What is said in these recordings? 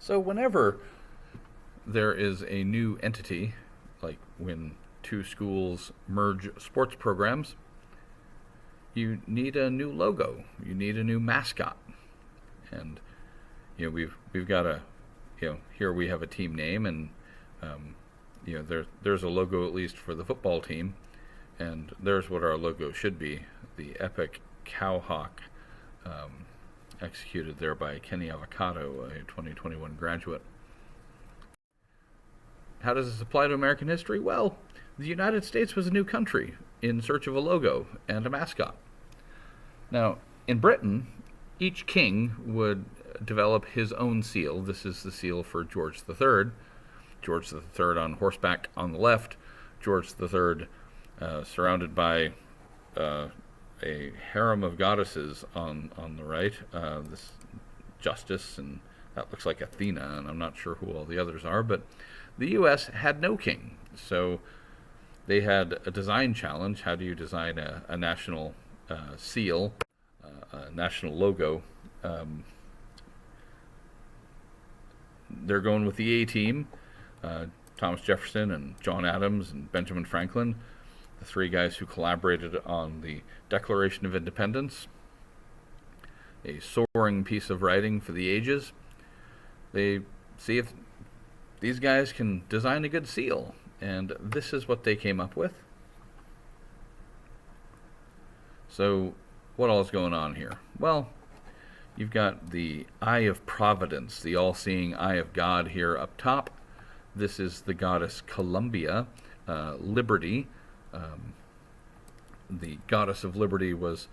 So whenever there is a new entity, like when two schools merge sports programs, you need a new logo. You need a new mascot. And we've got a here we have a team name, and there's a logo at least for the football team, and there's what our logo should be: the epic cowhawk, executed there by Kenny Avocado, a 2021 graduate. How does this apply to American history? Well, the United States was a new country in search of a logo and a mascot. Now, in Britain, each king would develop his own seal. This is the seal for George III. George III on horseback on the left, George III surrounded by a harem of goddesses on the right, this Justice, and that looks like Athena, and I'm not sure who all the others are, but the U.S. had no king, so they had a design challenge. How do you design a national seal, a national logo? They're going with the A-team, Thomas Jefferson and John Adams and Benjamin Franklin, the three guys who collaborated on the Declaration of Independence, a soaring piece of writing for the ages. They see if these guys can design a good seal, and this is what they came up with. So what all is going on here? Well, you've got the Eye of Providence, the all-seeing eye of God here up top. This is the goddess Columbia, Liberty. The goddess of liberty was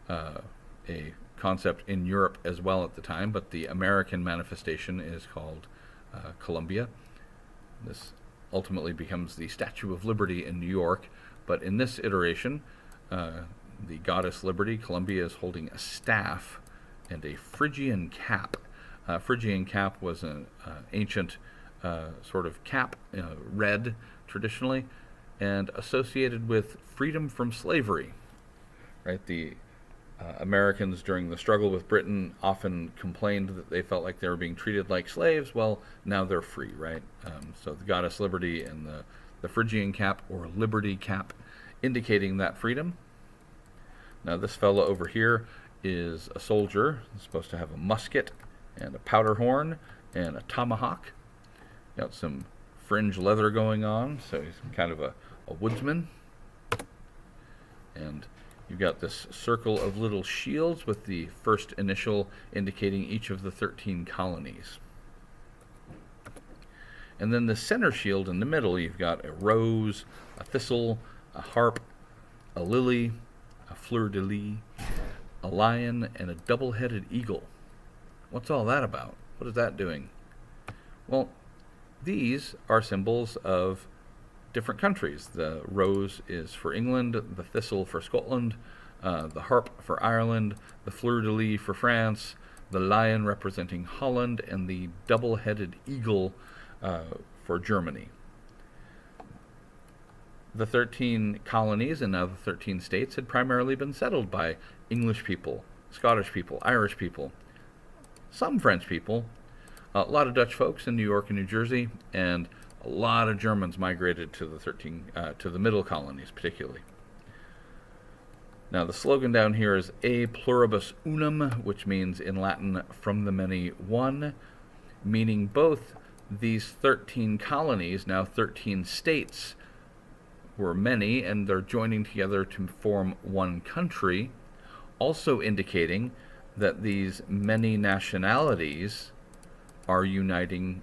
a concept in Europe as well at the time, but the American manifestation is called Columbia. This ultimately becomes the Statue of Liberty in New York, but in this iteration, the goddess Liberty, Columbia, is holding a staff and a Phrygian cap. Phrygian cap was an ancient sort of cap, red traditionally, and associated with freedom from slavery. Right, the Americans during the struggle with Britain often complained that they felt like they were being treated like slaves. Well, now they're free, right? So the goddess Liberty and the Phrygian cap, or Liberty cap, indicating that freedom. Now this fellow over here is a soldier. He's supposed to have a musket and a powder horn and a tomahawk. Got some fringe leather going on, so he's kind of a woodsman. And you've got this circle of little shields with the first initial indicating each of the 13 colonies. And then the center shield in the middle, you've got a rose, a thistle, a harp, a lily, a fleur-de-lis, a lion, and a double-headed eagle. What's all that about? What is that doing? Well, these are symbols of different countries. The rose is for England, the thistle for Scotland, the harp for Ireland, the fleur-de-lis for France, the lion representing Holland, and the double-headed eagle for Germany. The 13 colonies and now the 13 states had primarily been settled by English people, Scottish people, Irish people, some French people, a lot of Dutch folks in New York and New Jersey, and a lot of Germans migrated to the middle colonies particularly. Now the slogan down here is A Pluribus Unum, which means in Latin, from the many one, meaning both these 13 colonies, now 13 states, were many, and they're joining together to form one country, also indicating that these many nationalities are uniting.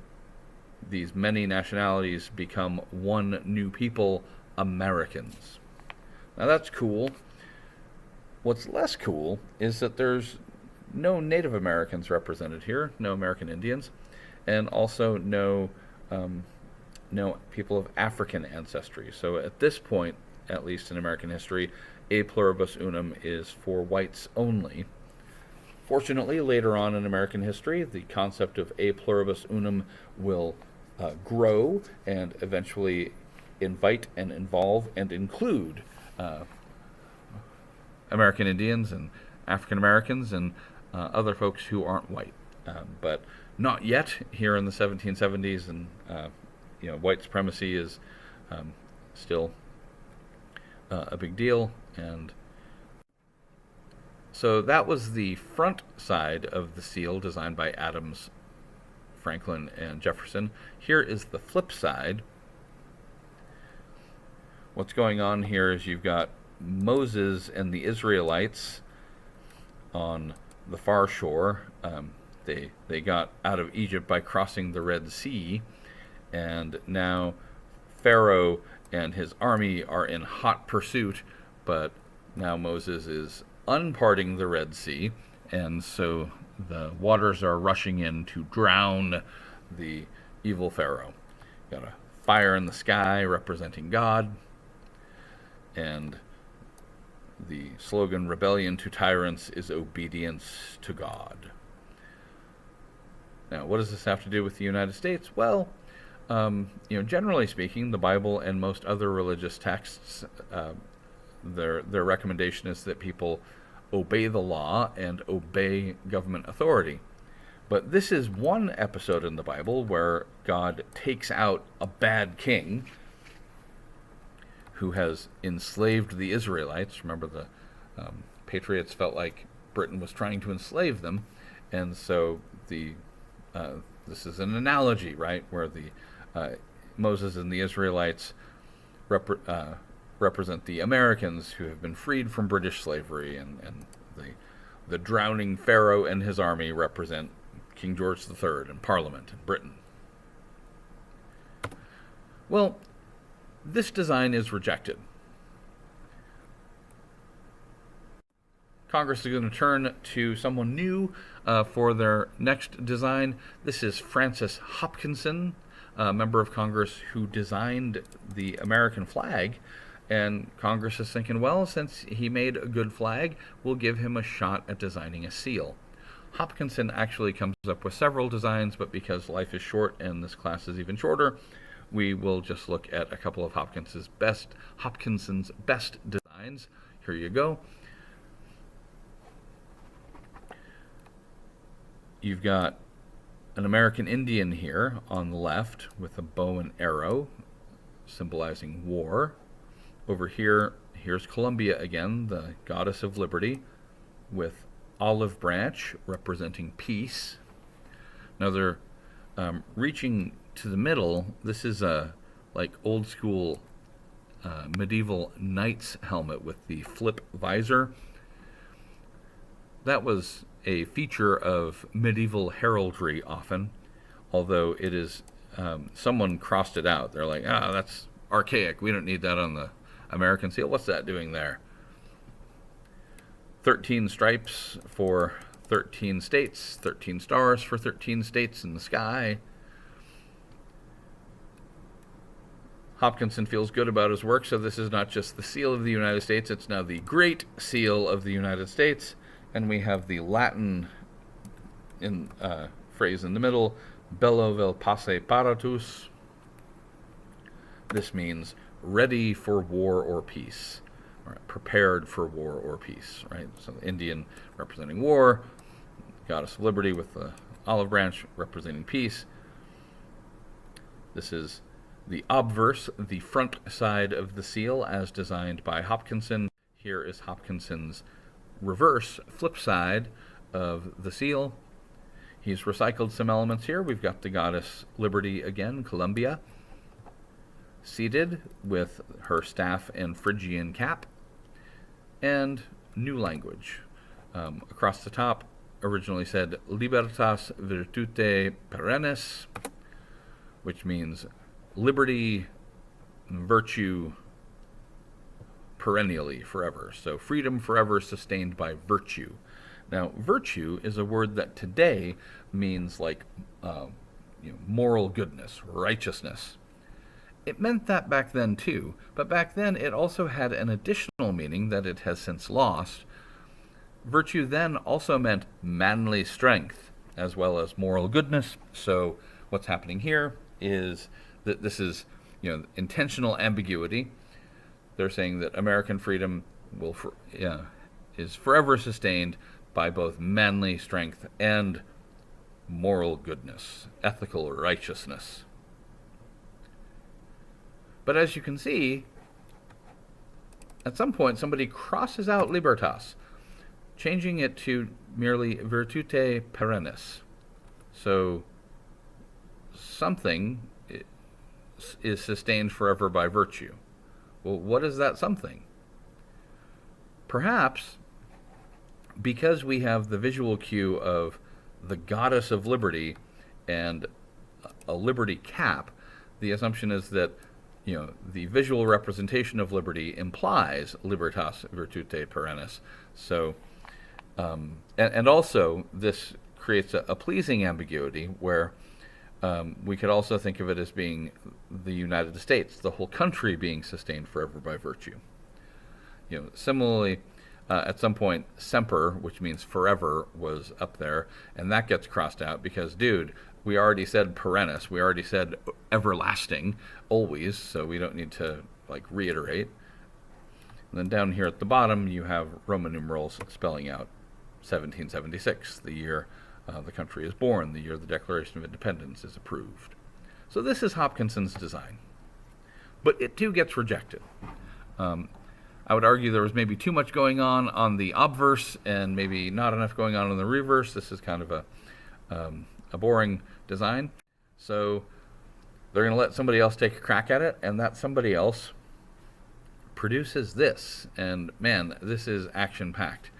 These many nationalities become one new people, Americans. Now that's cool. What's less cool is that there's no Native Americans represented here, no American Indians, and also no people of African ancestry. So at this point, at least in American history, A Pluribus Unum is for whites only. Fortunately, later on in American history, the concept of A Pluribus Unum will grow and eventually invite and involve and include American Indians and African Americans and other folks who aren't white. but not yet here in the 1770s, and white supremacy is still a big deal. And so that was the front side of the seal designed by Adams, Franklin, and Jefferson. Here is the flip side. What's going on here is you've got Moses and the Israelites on the far shore. They got out of Egypt by crossing the Red Sea, and now Pharaoh and his army are in hot pursuit, but now Moses is unparting the Red Sea, and so the waters are rushing in to drown the evil Pharaoh. Got a fire in the sky representing God, and the slogan, "Rebellion to tyrants is obedience to God." Now, what does this have to do with the United States? Well, generally speaking, the Bible and most other religious texts, their recommendation is that people obey the law and obey government authority. But this is one episode in the Bible where God takes out a bad king who has enslaved the Israelites. Remember, the patriots felt like Britain was trying to enslave them, and so this is an analogy, right, where the Moses and the Israelites represent the Americans who have been freed from British slavery, and the drowning Pharaoh and his army represent King George III and Parliament in Britain. Well, this design is rejected. Congress is going to turn to someone new for their next design. This is Francis Hopkinson, a member of Congress who designed the American flag. And Congress is thinking, well, since he made a good flag, we'll give him a shot at designing a seal. Hopkinson actually comes up with several designs, but because life is short and this class is even shorter, we will just look at a couple of Hopkinson's best designs. Here you go. You've got an American Indian here on the left with a bow and arrow, symbolizing war. Over here, here's Columbia again, the goddess of liberty, with olive branch representing peace. Now they're reaching to the middle. This is a old school medieval knight's helmet with the flip visor. That was a feature of medieval heraldry often, although it is someone crossed it out. They're like, that's archaic. We don't need that on the American seal. What's that doing there? 13 stripes for 13 states, 13 stars for 13 states in the sky. Hopkinson feels good about his work, so this is not just the seal of the United States, it's now the Great Seal of the United States, and we have the Latin phrase in the middle, bello vel pace paratus. This means ready for war or peace, or prepared for war or peace, right? So the Indian representing war, goddess of liberty with the olive branch representing peace. This is the obverse, the front side of the seal as designed by Hopkinson. Here is Hopkinson's reverse, flip side of the seal. He's recycled some elements here. We've got the goddess liberty again, Columbia, seated with her staff and Phrygian cap, and new language. Across the top, originally said Libertas Virtute Perennis, which means liberty, virtue, perennially, forever. So freedom forever sustained by virtue. Now, virtue is a word that today means moral goodness, righteousness. It meant that back then too, but back then it also had an additional meaning that it has since lost. Virtue then also meant manly strength as well as moral goodness. So what's happening here is that this is, intentional ambiguity. They're saying that American freedom is forever sustained by both manly strength and moral goodness, ethical righteousness. But as you can see, at some point somebody crosses out libertas, changing it to merely virtute perennis. So something is sustained forever by virtue. Well, what is that something? Perhaps because we have the visual cue of the goddess of liberty and a liberty cap, the assumption is that the visual representation of liberty implies libertas virtute perennis. So, and also this creates a pleasing ambiguity where we could also think of it as being the United States, the whole country being sustained forever by virtue. Similarly, at some point, semper, which means forever, was up there, and that gets crossed out because, dude, we already said perennis, we already said everlasting, always, so we don't need to reiterate. And then down here at the bottom, you have Roman numerals spelling out 1776, the year the country is born, the year the Declaration of Independence is approved. So this is Hopkinson's design. But it too gets rejected. I would argue there was maybe too much going on the obverse and maybe not enough going on the reverse. This is kind of a boring design. So they're going to let somebody else take a crack at it, and that somebody else produces this. And man, this is action-packed.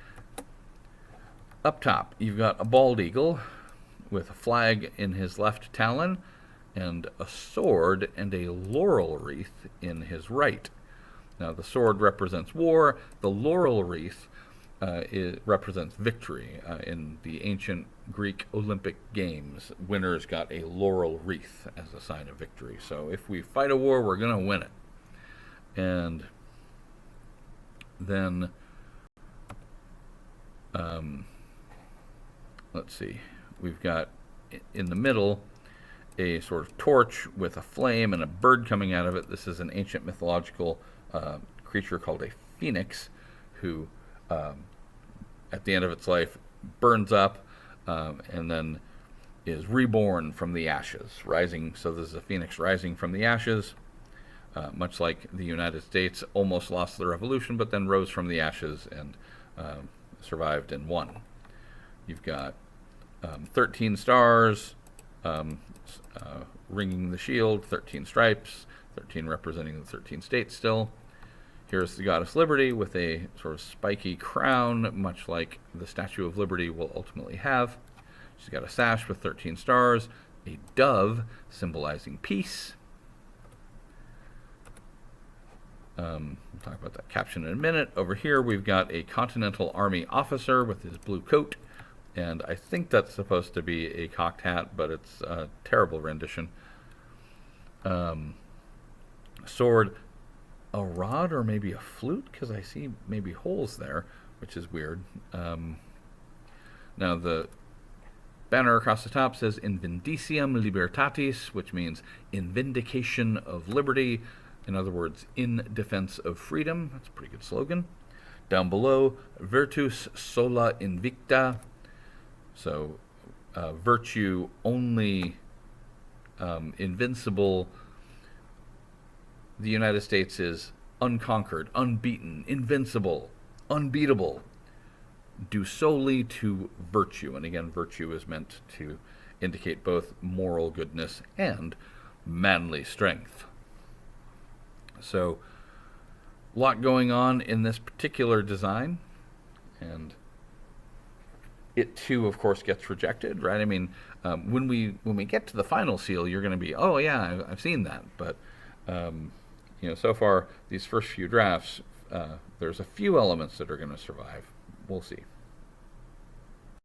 Up top, you've got a bald eagle with a flag in his left talon and a sword and a laurel wreath in his right. Now, the sword represents war. The laurel wreath represents victory. In the ancient Greek Olympic Games, winners got a laurel wreath as a sign of victory. So if we fight a war, we're going to win it. And then, let's see, we've got in the middle a sort of torch with a flame and a bird coming out of it. This is an ancient mythological creature called a phoenix who, at the end of its life, burns up and then is reborn from the ashes, rising. So this is a phoenix rising from the ashes, much like the United States almost lost the revolution, but then rose from the ashes and survived and won. You've got 13 stars ringing the shield, 13 stripes, 13 representing the 13 states still. Here's the Goddess Liberty with a sort of spiky crown, much like the Statue of Liberty will ultimately have. She's got a sash with 13 stars, a dove symbolizing peace. We'll talk about that caption in a minute. Over here we've got a Continental Army officer with his blue coat, and I think that's supposed to be a cocked hat, but it's a terrible rendition. Sword, a rod or maybe a flute, because I see maybe holes there, which is weird. Now the banner across the top says In Vindicium Libertatis, which means in vindication of liberty. In other words, in defense of freedom. That's a pretty good slogan. Down below, Virtus sola invicta. So virtue only invincible. The United States is unconquered, unbeaten, invincible, unbeatable, due solely to virtue. And again, virtue is meant to indicate both moral goodness and manly strength. So, a lot going on in this particular design, and it too, of course, gets rejected, right? I mean, when we get to the final seal, you're going to be, oh yeah, I've seen that, but so far these first few drafts, there's a few elements that are going to survive. We'll see.